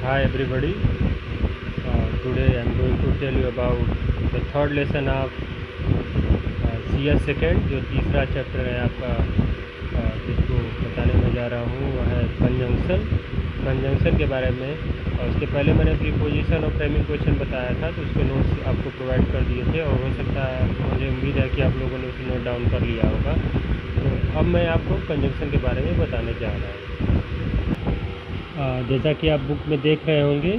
Hi everybody. Today I'm going to tell you about the third lesson of CS second, जो तीसरा chapter है आपका, जिसको बताने में जा रहा हूँ वह है कंजंक्शन के बारे में। और उसके पहले मैंने प्रीपोजिशन और प्राइमरी क्वेश्चन बताया था, तो उसके नोट्स आपको प्रोवाइड कर दिए थे और हो सकता है, मुझे उम्मीद है कि आप लोगों ने उसे नोट डाउन कर लिया होगा। तो अब मैं आपको कंजंक्शन के बारे में बताने जा रहा हूँ। जैसा कि आप बुक में देख रहे होंगे,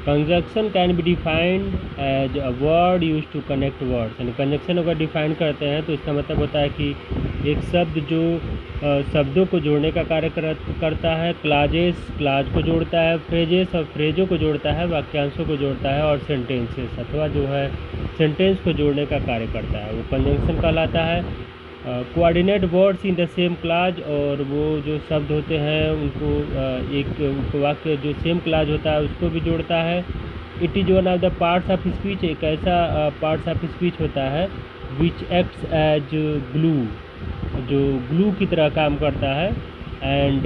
conjunction can be defined as a word use to connect words. यानी कंजंक्शन अगर डिफाइन करते हैं तो इसका मतलब होता है कि एक शब्द जो शब्दों को जोड़ने का कार्य करता है, क्लाज को जोड़ता है, फ्रेजेस और फ्रेजों को जोड़ता है, वाक्यांशों को जोड़ता है, और सेंटेंसेस अथवा जो है सेंटेंस को जोड़ने का कार्य करता है, वो कंजंक्शन कहलाता है। Coordinate words in the same clause, और वो जो शब्द होते हैं उनको एक वाक्य जो सेम क्लाज होता है उसको भी जोड़ता है। It is one of the parts of speech, एक ऐसा पार्ट्स ऑफ स्पीच होता है विच एक्ट्स एज ग्लू, जो ग्लू की तरह काम करता है। एंड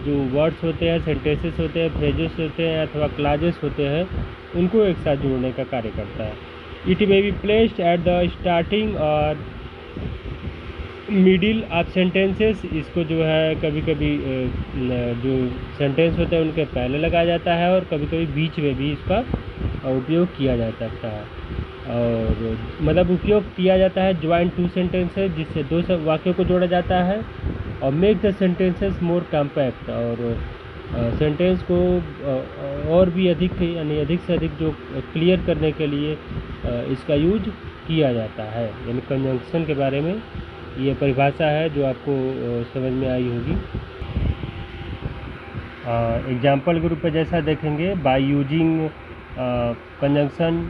जो वर्ड्स होते हैं, सेंटेंसेस होते हैं, फ्रेजेस होते हैं अथवा क्लाजेस होते हैं, उनको एक साथ जोड़ने का कार्य करता है। It may be placed at the starting और मिडिल ऑफ सेंटेंसेस, इसको जो है कभी कभी जो सेंटेंस होते हैं उनके पहले लगाया जाता है और कभी कभी बीच में भी इसका उपयोग किया जा सकता है। और मतलब उपयोग किया जाता है ज्वाइन टू सेंटेंसेस, जिससे दो वाक्यों को जोड़ा जाता है, और make the sentences more compact, और सेंटेंस को और भी अधिक यानी अधिक से अधिक जो क्लियर करने के लिए इसका यूज किया जाता है। यानी कंजंक्शन के बारे में ये परिभाषा है जो आपको समझ में आई होगी। एग्जाम्पल के रूप में जैसा देखेंगे, by using conjunction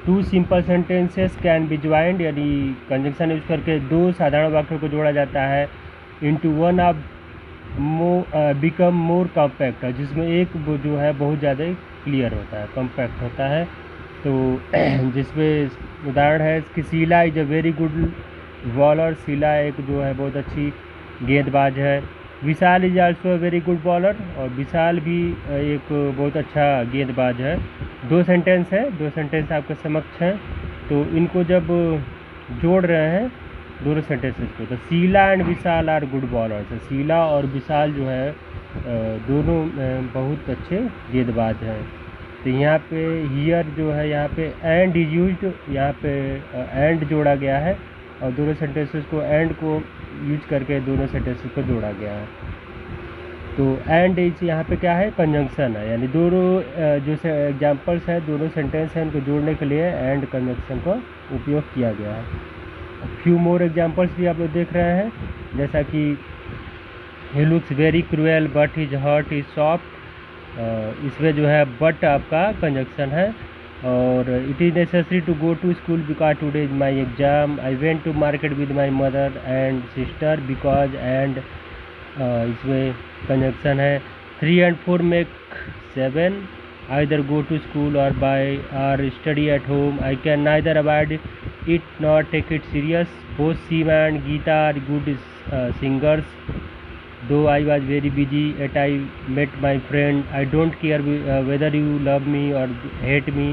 two simple sentences can be joined, यानी कंजंक्शन यूज करके दो साधारण वाक्यों को जोड़ा जाता है। Into one of become more compact, जिसमें एक वो जो है बहुत ज़्यादा क्लियर होता है, कॉम्पैक्ट होता है। तो जिसमें उदाहरण है कि Sheela is a very good bowler, Sheela एक जो है बहुत अच्छी गेंदबाज है। Vishal is also very good bowler, और विशाल भी एक बहुत अच्छा गेंदबाज है। दो सेंटेंस है, दो सेंटेंस आपके समक्ष हैं, तो इनको जब जोड़ रहे हैं दोनों सेंटेंसेस को, तो Sheela and Vishal are good bowlers, Sheela और विशाल जो है दोनों बहुत अच्छे गेंदबाज हैं। तो यहाँ पे हियर जो है, यहाँ पे एंड इज यूज्ड, यहाँ पे एंड जोड़ा गया है और दोनों सेंटेंसेस को एंड को यूज करके दोनों सेंटेंसेस को जोड़ा गया है। तो एंड इज यहाँ पे क्या है, कंजंक्शन है, यानी दोनों जो एग्जांपल्स हैं, दोनों सेंटेंस हैं, उनको जोड़ने के लिए एंड कंजंक्शन का उपयोग किया गया है। फ्यू मोर एग्जांपल्स भी आप लोग देख रहे हैं, जैसा कि he looks very cruel but his heart is soft, इसमें जो है बट आपका कंजंक्शन है। और it is necessary to go to school because today is my exam, I went to market with my mother and sister because and, इसमें conjunction है। 3 and 4 make 7, either go to school or buy or study at home, I can neither avoid it nor take it serious. Both Seema and Geeta are good singers, though I was very busy yet I met my friend. I don't care whether you love me or hate me,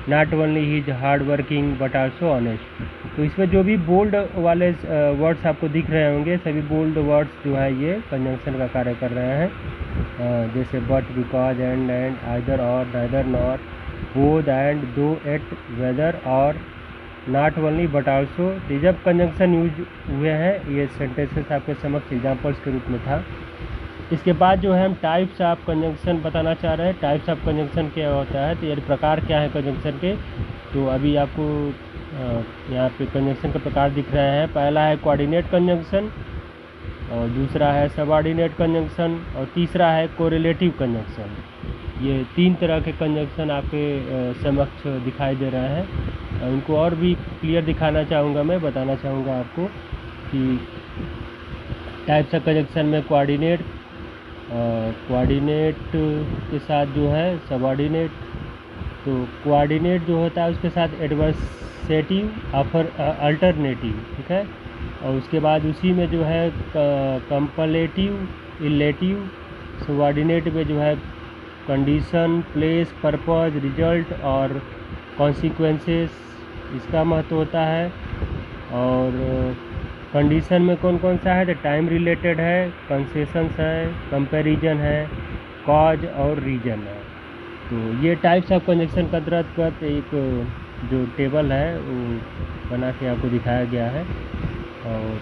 not only he is hard working but also honest. तो इसमें जो भी bold वाले words आपको दिख रहे होंगे, सभी बोल्ड वर्ड्स जो है ये कंजंक्शन का कार्य कर रहे हैं, जैसे बट, बिकॉज, एंड, आइदर और, नाइदर नॉर, बोथ, एंड, दो, एट, वेदर, और, नॉट ओनली बट आल्सो। तो जब कंजंक्शन यूज हुए हैं, ये सेंटेंसेस आपके समक्ष एग्जांपल्स के रूप में था। इसके बाद जो है हम टाइप्स ऑफ कंजंक्शन बताना चाह रहे हैं। टाइप्स ऑफ कंजंक्शन क्या होता है, तो ये प्रकार क्या है कंजंक्शन के, तो अभी आपको यहाँ पे कंजंक्शन के प्रकार दिख रहे हैं। पहला है कोऑर्डिनेट कंजंक्शन, और दूसरा है सबऑर्डिनेट कंजंक्शन, और तीसरा है कोरिलेटिव कंजंक्शन। ये 3 तरह के कंजंक्शन आपके समक्ष दिखाई दे रहे हैं। उनको और भी क्लियर दिखाना चाहूँगा, मैं बताना चाहूँगा आपको कि टाइप्स ऑफ कंजंक्शन में कोऑर्डिनेट के साथ जो है सबऑर्डिनेट, तो कोऑर्डिनेट जो होता है उसके साथ एडवर्सेटिव, अल्टरनेटिव, ठीक है। और उसके बाद उसी में जो है कंपलेटिव, इलेटिव, सबऑर्डिनेट में जो है कंडीशन, प्लेस, पर्पज, रिजल्ट और कॉन्सिक्वेंसेस, इसका महत्व होता है। और कंडीशन में कौन कौन सा है, तो टाइम रिलेटेड है, कंसेशंस है, कंपैरिजन है, कॉज और रीजन है। तो ये टाइप्स ऑफ कंजक्शन का अंतर्गत एक जो टेबल है वो बना के आपको दिखाया गया है। और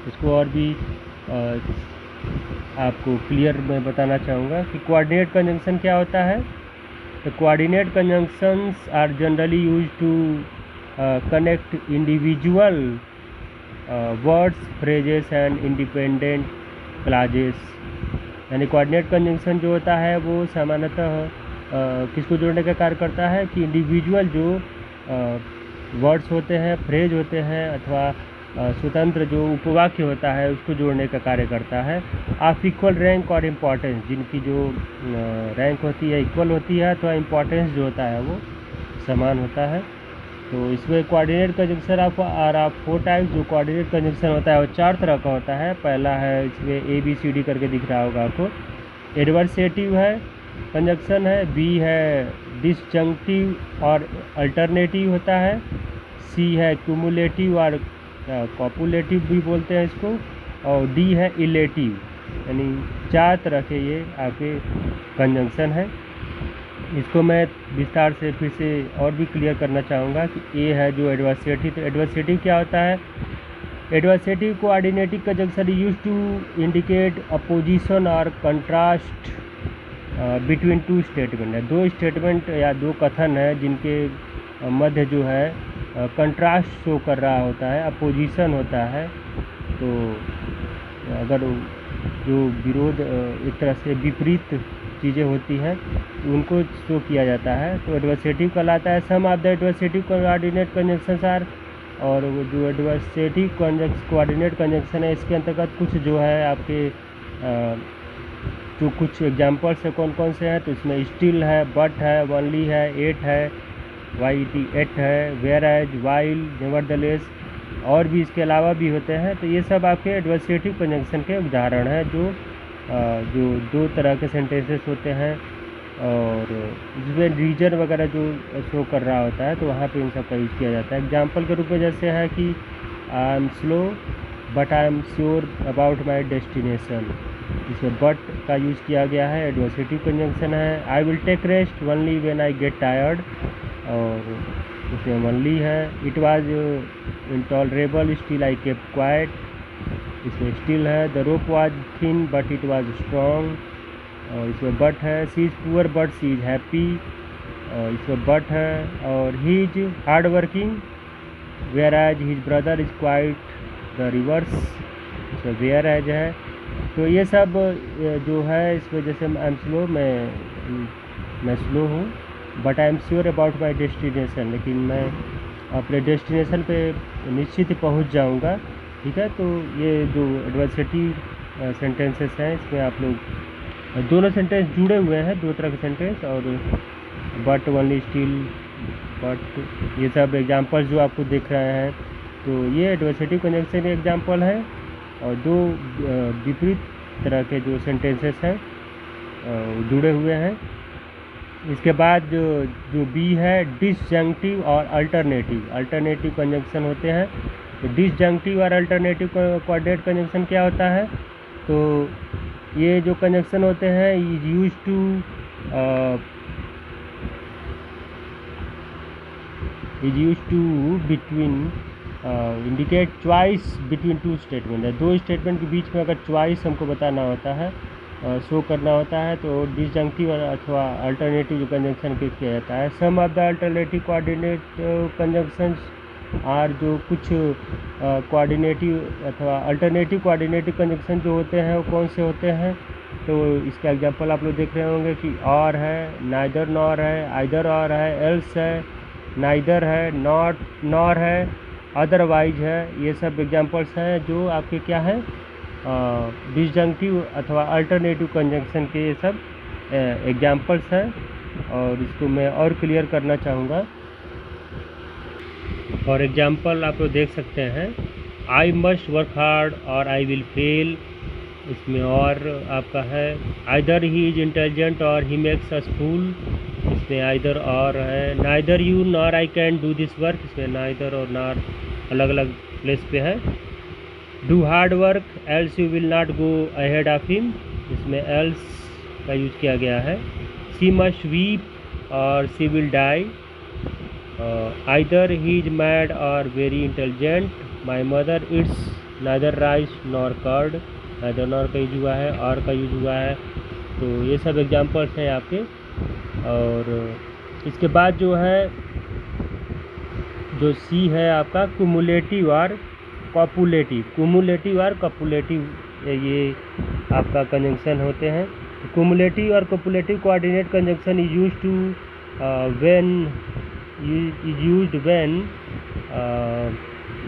इसको और भी आपको क्लियर मैं बताना चाहूँगा कि कोऑर्डिनेट कंजंक्शन क्या होता है। तो coordinate conjunctions are generally used to connect individual words, phrases and independent clauses. यानी कोऑर्डिनेट कंजंक्शन जो होता है वो सामान्यतः किसको जोड़ने का कार्य करता है कि इंडिविजुअल जो वर्ड्स होते हैं, फ्रेज होते हैं अथवा स्वतंत्र जो उपवाक्य होता है उसको जोड़ने का कार्य करता है। ऑफ इक्वल रैंक और इम्पोर्टेंस, जिनकी जो रैंक होती है इक्वल होती है अथवा इम्पोर्टेंस जो होता है वो समान होता है। तो इसमें कोऑर्डिनेट कंजंक्शन आपको आप 4 टाइप जो कोऑर्डिनेट कंजंक्शन होता है वो 4 तरह का होता है। पहला है, इसमें ABCD करके दिख रहा होगा आपको, एडवर्सेटिव है कंजंक्शन है, बी है डिसजंक्टिव और अल्टरनेटिव होता है, सी है क्यूमुलेटिव और कॉपुलेटिव भी बोलते हैं इसको, और डी है इलेटिव। यानी 4 तरह के ये आपके कंजंक्शन है। इसको मैं विस्तार से फिर से और भी क्लियर करना चाहूँगा कि ए है जो एडवर्सेटिव। तो एडवर्सेटिव क्या होता है, adversative coordinative conjunction use to indicate opposition or contrast between 2 statement है। 2 स्टेटमेंट या 2 कथन है जिनके मध्य जो है कंट्रास्ट शो कर रहा होता है, अपोजिशन होता है। तो अगर जो विरोध एक तरह से विपरीत चीज़ें होती हैं उनको शो किया जाता है तो एडवर्सेटिव कहलाता है। Some of the adversative coordinate conjunctions are, और वो जो एडवर्सेटिव कोऑर्डिनेट कंजंक्शन है इसके अंतर्गत कुछ जो है आपके जो कुछ एग्जांपल्स है कौन कौन से हैं, तो इसमें स्टिल है, बट है, ओनली है, एट है, एट है, वेयर एज, वाइल, नेवरदलेस, और भी इसके अलावा भी होते हैं। तो ये सब आपके एडवर्सेटिव कंजंक्शन के उदाहरण हैं जो 2 तरह के सेंटेंसेस होते हैं। और इसमें रीजन वगैरह जो शो कर रहा होता है तो वहाँ पे इन सब का यूज़ किया जाता है। एग्जाम्पल के रूप में जैसे है कि I am slow but I am sure about my destination, इसमें बट का यूज़ किया गया है, एडवर्सेटिव कंजंक्शन है। I will take rest only when I get tired, और इसमें ओनली है। It was intolerable still I kept quiet, इसमें स्टिल है। The rope was thin but it was strong, और इसमें बट है। She is poor but she is happy, और इसमें बट है। और he is hard working whereas his brother is quite the reverse, इसमें वेयर एज है। तो ये सब जो है इसमें जैसे आई एम स्लो, मैं स्लो हूँ, but I am sure about my destination, लेकिन मैं अपने डेस्टिनेशन पे निश्चित ही पहुँच जाऊँगा। ठीक है, तो ये जो एडवर्सेटिव सेंटेंसेस हैं इसमें आप लोग दोनों सेंटेंस जुड़े हुए हैं, 2 तरह के सेंटेंस, और बट, ओनली, स्टिल, बट, ये सब एग्जांपल्स जो आपको दिख रहे हैं तो ये एडवर्सेटिव कंजंक्शन के एग्जांपल है। और 2 विपरीत तरह के जो सेंटेंसेस हैं जुड़े हुए हैं। इसके बाद जो बी है डिसजंक्टिव और अल्टरनेटिव कंजंक्शन होते हैं। तो डिसजंक्टिव और अल्टरनेटिव कोऑर्डिनेट कंजंक्शन क्या होता है, तो ये जो कंजंक्शन होते हैं is use to between indicate choice between 2 statement है। 2 स्टेटमेंट के बीच में अगर चॉइस हमको बताना होता है, शो करना होता है, तो डिसजंक्टिव अथवा अल्टरनेटिव जो कंजंक्शन के किया जाता है। Some of the alternative coordinate conjunctions are, जो कुछ कोऑर्डिनेटिव अथवा अल्टरनेटिव कोऑर्डिनेटिव कंजंक्शन जो होते हैं वो कौन से होते हैं, तो इसका एग्जांपल आप लोग देख रहे होंगे कि और है, नाइदर नॉर है, आइदर और है, एल्स है, नाइदर है, नॉट नॉर है, अदरवाइज है। ये सब एग्जांपल्स हैं जो आपके क्या है डिसजंक्टिव अथवा अल्टरनेटिव कंजंक्शन के ये सब एग्जांपल्स हैं। और इसको मैं और क्लियर करना चाहूँगा। और एग्जांपल आप लोग देख सकते हैं, आई मस्ट वर्क हार्ड और आई विल फेल, इसमें और आपका है आइदर ही इज इंटेलिजेंट और ही मेक्स अस फूल, इसमें आइदर और है। Neither you nor I can do this work, इसमें नाइदर और नॉर अलग अलग प्लेस पे है। Do hard work else you will not go ahead of him, इसमें एल्स का यूज किया गया है। She must weep or she will die. Either he is mad or very intelligent, my mother it's neither rice nor curd, neither nor का use हुआ है और का यूज हुआ है। तो ये सब एग्जांपल्स हैं आपके। और इसके बाद जो है जो सी है आपका कुमुलेटिव और कॉपुलेटिव। कुमुलेटिव और कॉपुलेटिव ये आपका कंजंक्शन होते हैं। कुमुलेटिव और copulative coordinate conjunction is used to when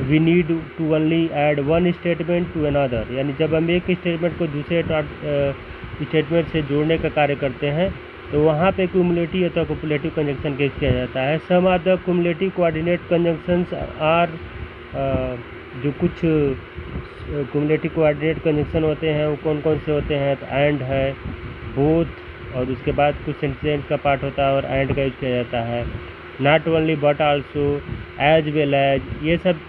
we need to only add one statement to another, यानी जब हम एक स्टेटमेंट को दूसरे स्टेटमेंट से जोड़ने का कार्य करते हैं तो वहाँ पे कुमुलेटिव अथवा कॉपुलेटिव कंजंक्शन केस किया जाता है। Some of the cumulative coordinate conjunctions are, जो कुछ कुमुलेटिव कोऑर्डिनेट कंजंक्शन होते हैं वो कौन कौन से होते हैं, तो एंड है, बोथ, और उसके बाद कुछ सेंटेंस का पार्ट होता है और एंड का यूज किया जाता है। Not only but also, as well as, ये सब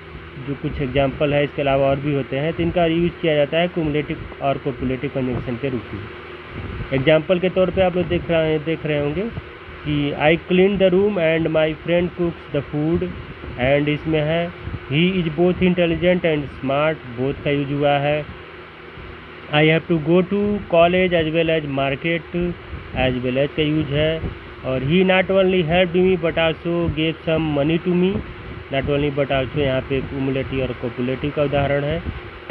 जो कुछ एग्जांपल है, इसके अलावा और भी होते हैं, तो इनका यूज किया जाता है कुमुलेटिव और कॉपुलेटिव कंजंक्शन के रूप में। एग्जाम्पल के तौर पे आप लोग देख रहे होंगे कि I clean the room and my friend cooks the food, and इसमें है he is both intelligent and smart, both का यूज हुआ है। I have to go to college as well as market, as well as का use है। और he not only helped me but also gave some money to me, not only but also यहाँ पे cumulative और copulative का उदाहरण है।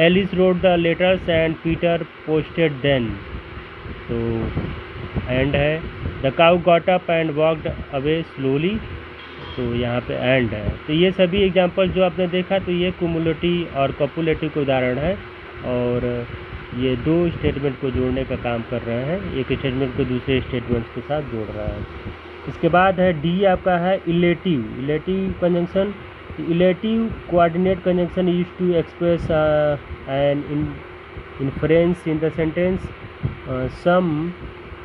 Alice road the letters and Peter posted them, तो एंड है। The cow got up and walked away slowly, तो यहाँ पे एंड है। तो ये सभी एग्जांपल जो आपने देखा तो ये कुमुलेटिव और कॉपुलेटिव के उदाहरण है, और ये दो स्टेटमेंट को जोड़ने का काम कर रहे हैं, एक स्टेटमेंट को दूसरे स्टेटमेंट के साथ जोड़ रहा है। इसके बाद है डी आपका है illative. Illative conjunction, illative coordinate conjunction use to express an inference in the sentence. Some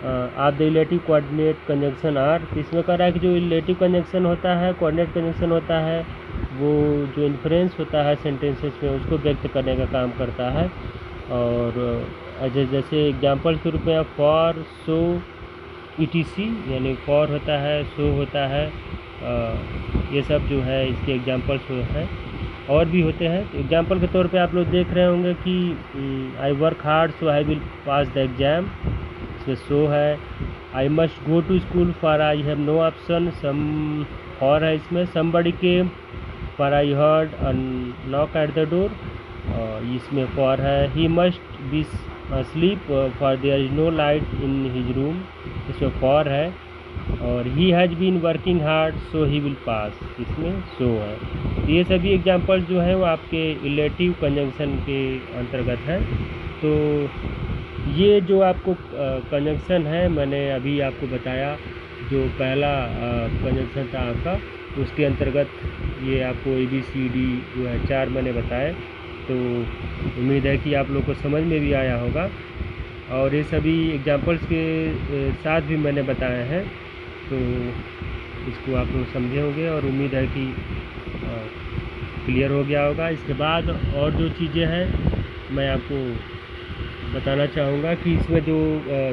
of the illative coordinate conjunction are, इसमें कह रहा है कि जो इलेटिव कंजंक्शन होता है, कोऑर्डिनेट कंजंक्शन होता है, वो जो इन्फ्रेंस होता है सेंटेंसेस में उसको व्यक्त करने का काम करता है। और जैसे एग्जांपल के रूप में फॉर, सो, ETC, यानी फॉर होता है, सो होता है, ये सब जो है इसके एग्जांपल्स हैं, और भी होते हैं। तो एग्जांपल के तौर पे आप लोग देख रहे होंगे कि I work hard so I will pass the exam, इसमें सो है। I must go to school for I have no option, सम और है इसमें। Somebody came for I heard a knock at the door, इसमें फॉर है। He must be sleep for there is no light in his room, इसमें for है। और he has been working hard so he will pass, इसमें so है। तो ये सभी एग्जांपल जो हैं वो आपके इलेटिव कंजंक्शन के अंतर्गत हैं। तो ये जो आपको कंजंक्शन है मैंने अभी आपको बताया, जो पहला कंजंक्शन था आपका, उसके अंतर्गत ये आपको ABCD जो है 4 मैंने बताए। तो उम्मीद है कि आप लोग को समझ में भी आया होगा, और ये सभी एग्जांपल्स के साथ भी मैंने बताए हैं, तो इसको आप लोग समझे होंगे और उम्मीद है कि क्लियर हो गया होगा। इसके बाद और जो चीज़ें हैं मैं आपको बताना चाहूँगा कि इसमें जो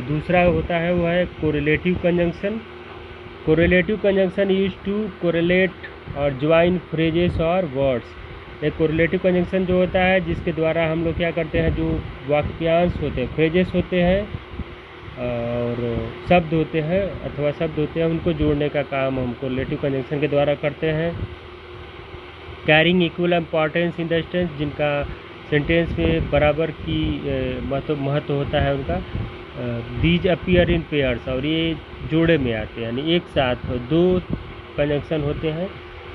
दूसरा होता है वो है correlative conjunction. Correlative conjunction use to correlate और ज्वाइन फ्रेजेस और वर्ड्स। एक कोरिलेटिव कंजंक्शन जो होता है जिसके द्वारा हम लोग क्या करते हैं, जो वाक्यांश होते हैं, फ्रेजेस होते हैं और शब्द होते हैं अथवा शब्द होते हैं, उनको जोड़ने का काम हम कोरिलेटिव कंजंक्शन के द्वारा करते हैं। Carrying equal importance in the sentence, जिनका सेंटेंस में बराबर की महत्व होता है उनका। दीज अपीयर इन पेयर्स, और ये जोड़े में आते हैं, यानी एक साथ दो कंजंक्शन होते हैं।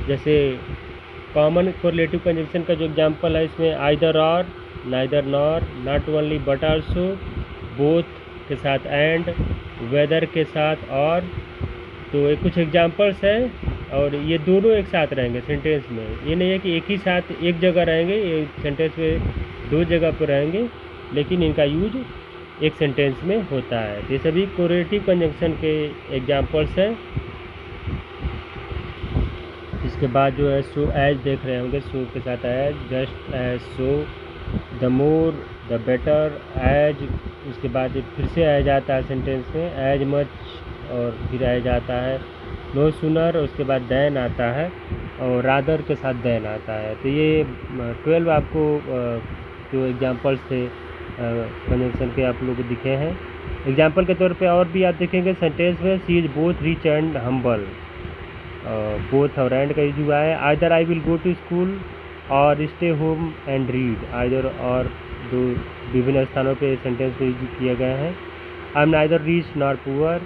जैसे कॉमन कोरिलेटिव कंजंक्शन का जो एग्जांपल है इसमें आइदर और, neither nor, not only but also, both के साथ एंड, वेदर के साथ और। तो ये कुछ एग्जांपल्स हैं और ये दोनों एक साथ रहेंगे सेंटेंस में। ये नहीं है कि एक ही साथ एक जगह रहेंगे, ये सेंटेंस में दो जगह पर रहेंगे। लेकिन इनका यूज एक सेंटेंस में होता है। ये सभी कोरिलेटिव कंजंक्शन के एग्जांपल्स हैं। इसके बाद जो है सो एज देख रहे होंगे, सो के साथ as, just as, so, the more, the better, as. उसके बाद फिर से एज आता है सेंटेंस में, एज मच, और फिर एज आता है, नो सूनर, उसके बाद देन आता है, और रादर के साथ देन आता है। तो ये 12 आपको जो एग्जांपल्स थे कंजंक्शन के आप लोग को दिखे हैं। एग्जांपल के तौर पे और भी आप देखेंगे सेंटेंस में, she is both rich and humble, both और एंड का यूज हुआ है। Either I will go to school or stay home and read, either or दो विभिन्न स्थानों पे सेंटेंस में यूज किए गए हैं। I am neither rich nor poor,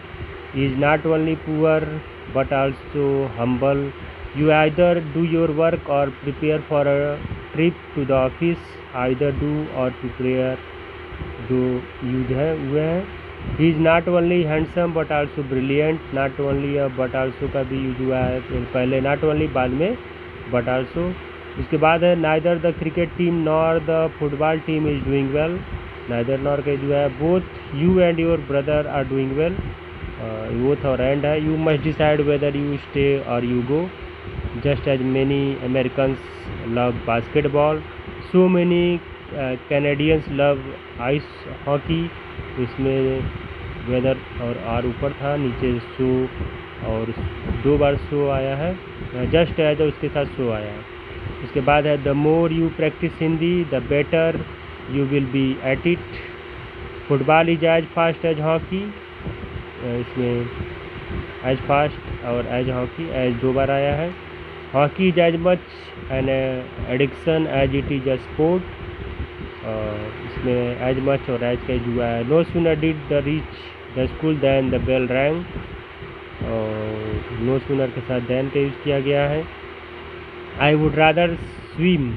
is not only poor but also humble, you either do your work or prepare for a trip to the office, either do or prepare जो use है हुए हैं। He is not only handsome but also brilliant, not only but also का भी use हुआ है, पहले not only बाद में बट आल्सो। उसके बाद है neither the cricket team nor the football team is doing well, neither nor का जो है, both you and your brother are doing well, both और एंड है। You must decide whether you stay or you go, just as many Americans love basketball, so many Canadians love ice hockey. इसमें whether और or ऊपर था, नीचे सो और 2 बार सो आया है, जस्ट एज और उसके साथ सो आया है। उसके बाद है the more you practice Hindi the better you will be at it, football is as fast as hockey, इसमें एज फास्ट और एज हॉकी, एज 2 बार आया है। Hockey is as much an addiction as it is a sport, इसमें as much और as का हुआ है। No sooner did the reach the school than the bell rang, और नो सूनर के साथ दैन का यूज़ किया गया है। I would rather swim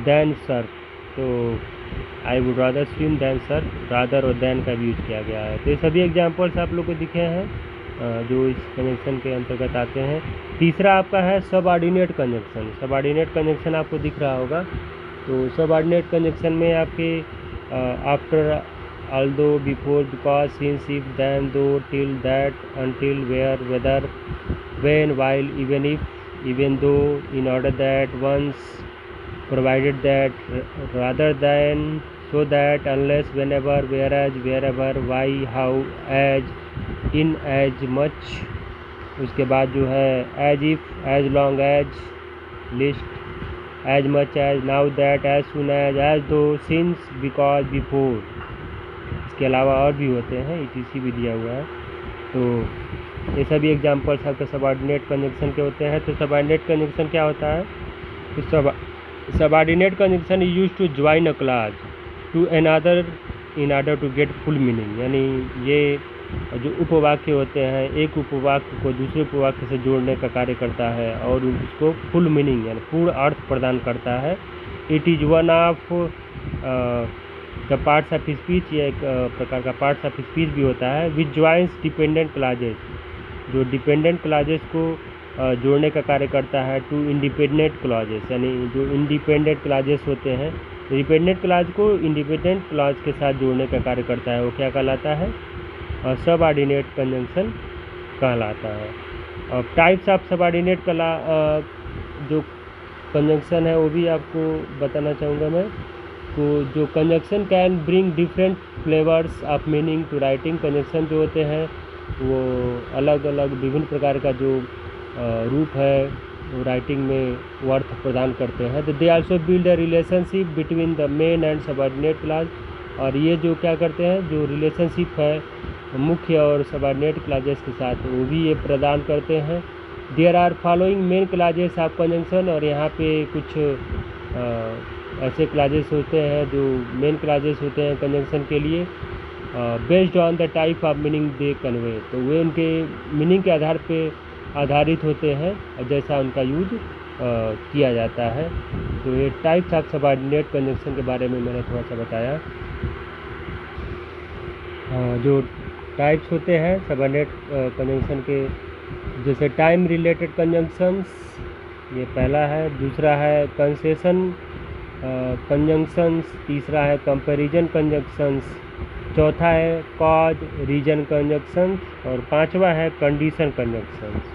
than surf, तो I would rather swim than surf, rather और दैन का भी यूज़ किया गया है। तो ये सभी एग्जाम्पल्स आप लोग को दिखे हैं जो इस कंजंक्शन के अंतर्गत आते हैं। तीसरा आपका है सबऑर्डिनेट कंजंक्शन। सबऑर्डिनेट कंजंक्शन आपको दिख रहा होगा। तो सबऑर्डिनेट कंजंक्शन में आपके after, although, before, because, since, if, then, though, till, that, until, where, whether, when, while, even if, even though, in order that, once, provided that, rather than, so that, unless, whenever, whereas, wherever, why, how, as, in, as much। उसके बाद जो है as if, as long as, list, as much as, now that, as soon as though, since, because, before। इसके अलावा और भी होते हैं, ETC भी दिया हुआ है। तो ये सभी एग्जांपल्स आपके सबऑर्डिनेट कंजंक्शन के होते हैं। तो सबऑर्डिनेट कंजंक्शन क्या होता है? तो subordinate conjunction is used to join a clause to another in order to get full meaning, यानी ये जो उपवाक्य होते हैं एक उपवाक्य को दूसरे उपवाक्य से जोड़ने का कार्य करता है और उसको फुल मीनिंग यानी पूर्ण अर्थ प्रदान करता है। It is one of the parts of speech, ये एक प्रकार का पार्ट्स ऑफ स्पीच भी होता है। विच ज्वाइंस डिपेंडेंट क्लॉजेस, जो डिपेंडेंट क्लॉजेस को जोड़ने का कार्य करता है टू इंडिपेंडेंट क्लॉजेस, यानी जो इंडिपेंडेंट क्लॉजेस होते हैं डिपेंडेंट क्लॉज को इंडिपेंडेंट क्लॉज के साथ जोड़ने का कार्य करता है, वो क्या कहलाता है? सबऑर्डिनेट कंजंक्शन कहलाता है। और टाइप्स ऑफ सबऑर्डिनेट जो कंजंक्शन है वो भी आपको बताना चाहूँगा मैं। तो जो conjunction can bring different flavours of meaning to writing, conjunction जो होते हैं वो अलग अलग विभिन्न प्रकार का जो रूप है वो राइटिंग में वो अर्थ प्रदान करते हैं। तो they also build a relationship between the main and subordinate clause, और ये जो क्या करते हैं जो रिलेशनशिप है मुख्य और सबऑर्डिनेट क्लॉजेस के साथ वो भी ये प्रदान करते हैं। There are following main clauses of conjunction, और यहाँ पे कुछ ऐसे क्लॉजेस होते हैं जो मेन क्लॉजेस होते हैं कंजंक्शन के लिए, based on the type of meaning they convey, तो वे उनके मीनिंग के आधार पे आधारित होते हैं और जैसा उनका यूज किया जाता है। तो ये टाइप्स ऑफ सबऑर्डिनेट कंजंक्शन के बारे में मैंने थोड़ा सा बताया। जो टाइप्स होते हैं सबऑर्डिनेट कंजंक्शन के, जैसे टाइम रिलेटेड कंजंक्शंस, ये पहला है। दूसरा है कंसेशन कंजंक्शंस, तीसरा है कंपैरिजन कंजंक्शंस, चौथा है कॉज रीजन कंजंक्शंस और पांचवा है कंडीशन कंजंक्शंस,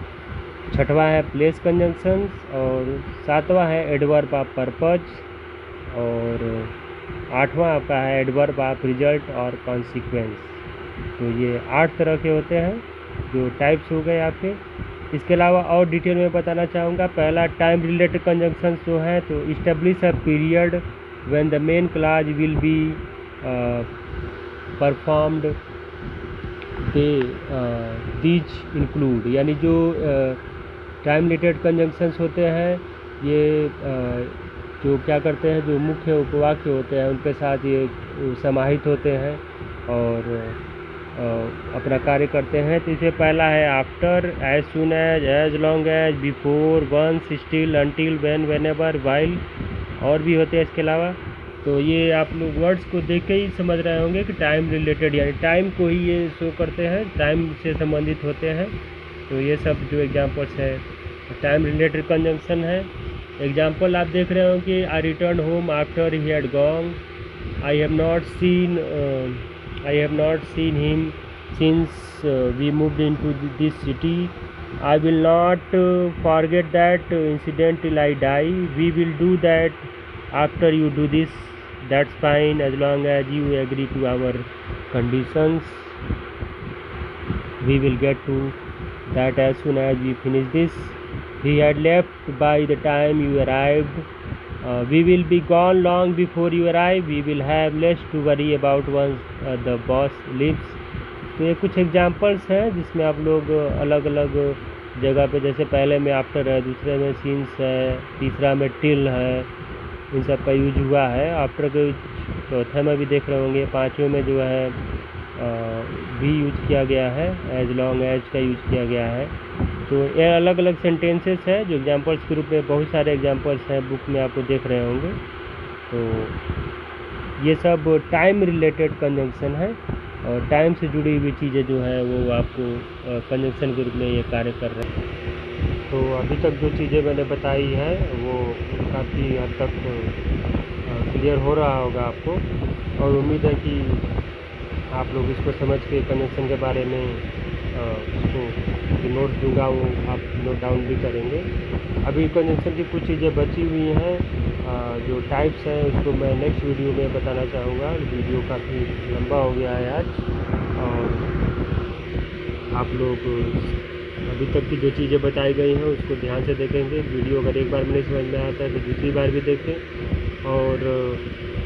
छठवा है प्लेस कंजंक्शंस और सातवां है एडवर्ब ऑफ पर्पज और आठवां आपका है एडवर्ब ऑफ रिजल्ट और कॉन्सिक्वेंस। तो ये 8 तरह के होते हैं जो टाइप्स हो गए आपके। इसके अलावा और डिटेल में बताना चाहूँगा। पहला टाइम रिलेटेड कंजंक्शंस जो है तो establish a period when the main clause will be performed, these include, यानी जो टाइम रिलेटेड कंजंक्शंस होते हैं ये जो क्या करते हैं, जो मुख्य उपवाक्य होते हैं उनके साथ ये समाहित होते हैं और अपना कार्य करते हैं। तो इसे पहला है after, as soon as long as, before, once, still, until, when, whenever, while और भी होते हैं इसके अलावा। तो ये आप लोग वर्ड्स को देख के ही समझ रहे होंगे कि टाइम रिलेटेड यानी टाइम को ही ये शो करते हैं, टाइम से संबंधित होते हैं। तो ये सब जो एग्जांपल्स है टाइम रिलेटेड कंजंक्शन है। एग्जांपल आप देख रहे हो कि I return home after he had gone, I have not seen him since we moved into this city, I will not forget that incident till I die, we will do that after you do this, that's fine as long as you agree to our conditions, we will get to that as soon as we finish this, he had left by the time you arrived, we will be gone long before you arrive, we will have less to worry about once the boss leaves। तो ये कुछ examples हैं जिसमें आप लोग अलग अलग जगह पे, जैसे पहले में आफ्टर है, दूसरे में सीन्स है, तीसरा में टिल है, इन सब का यूज हुआ है। आफ्टर के चौथे में भी देख रहे होंगे, पाँचवें में जो है भी यूज किया गया है, एज लॉन्ग एज का यूज किया गया है। तो ये अलग अलग सेंटेंसेस है जो एग्जांपल्स के रूप में, बहुत सारे एग्जांपल्स हैं बुक में आपको देख रहे होंगे। तो ये सब टाइम रिलेटेड कंजंक्शन है और टाइम से जुड़ी हुई चीज़ें जो है वो आपको कंजंक्शन के रूप में ये कार्य कर रहे हैं। तो अभी तक जो चीज़ें मैंने बताई है वो काफ़ी हद तक क्लियर हो रहा होगा आपको और उम्मीद है कि आप लोग इसको समझ के कंजंक्शन के बारे में उसको नोट दूंगा वो आप नोट डाउन भी करेंगे। अभी कंजंक्शन की कुछ चीज़ें बची हुई हैं जो टाइप्स हैं उसको मैं नेक्स्ट वीडियो में बताना चाहूँगा। वीडियो काफ़ी लंबा हो गया है आज और आप लोग अभी तक की जो चीज़ें बताई गई हैं उसको ध्यान से देखेंगे। वीडियो अगर एक बार में नहीं समझ में आता है तो दूसरी बार भी देखें और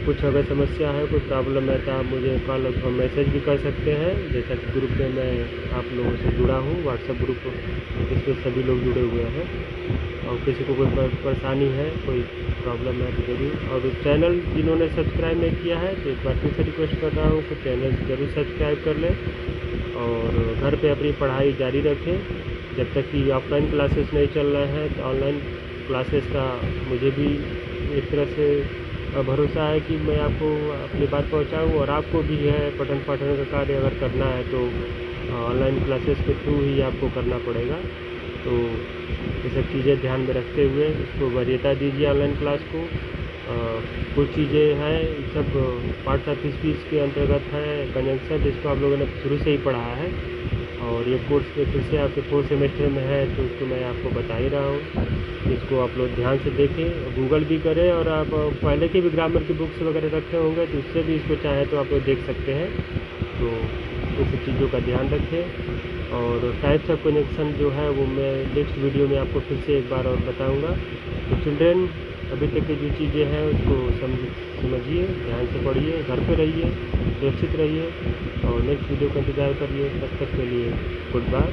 कुछ अगर समस्या है, कोई प्रॉब्लम है तो आप मुझे कॉल अथवा मैसेज भी कर सकते हैं। जैसा कि ग्रुप में मैं आप लोगों से जुड़ा हूँ, व्हाट्सएप ग्रुप जिसमें सभी लोग जुड़े हुए हैं और किसी को कोई परेशानी है, कोई प्रॉब्लम है तो जरूर। और चैनल जिन्होंने सब्सक्राइब नहीं किया है तो एक बार फिर से रिक्वेस्ट कर रहा हूँ कि चैनल ज़रूर सब्सक्राइब कर लें और घर पे अपनी पढ़ाई जारी रखें। जब तक कि ऑफलाइन क्लासेस नहीं चल रहे हैं तो ऑनलाइन क्लासेस का मुझे भी एक तरह से भरोसा है कि मैं आपको अपनी बात पहुंचाऊं और आपको भी है पठन पाठन का कार्य अगर करना है तो ऑनलाइन क्लासेस के थ्रू ही आपको करना पड़ेगा। तो ये सब चीज़ें ध्यान में रखते हुए इसको वरीयता दीजिए ऑनलाइन क्लास को। कुछ चीज़ें हैं सब पार्ट्स ऑफ स्पीच के अंतर्गत है कंजंक्शन, इसको आप लोगों ने शुरू से ही पढ़ा है और ये कोर्स फिर से आपके 4 सेमेस्टर में है तो उसको मैं आपको बता ही रहा हूँ। इसको आप लोग ध्यान से देखें, गूगल भी करें और आप पहले के भी ग्रामर की बुक्स वगैरह रखे होंगे तो उससे भी इसको चाहें तो आप लोग देख सकते हैं। तो इन सब चीज़ों का ध्यान रखें और टाइप्स ऑफ कंजंक्शन जो है वो मैं नेक्स्ट वीडियो में आपको फिर से एक बार और बताऊँगा। तो चिल्ड्रेन अभी तक की जो चीज़ें हैं उसको समझिए, ध्यान से पढ़िए, घर पे रहिए, सुरक्षित रहिए और नेक्स्ट वीडियो का इंतज़ार करिए। तब तक के लिए गुड बाय।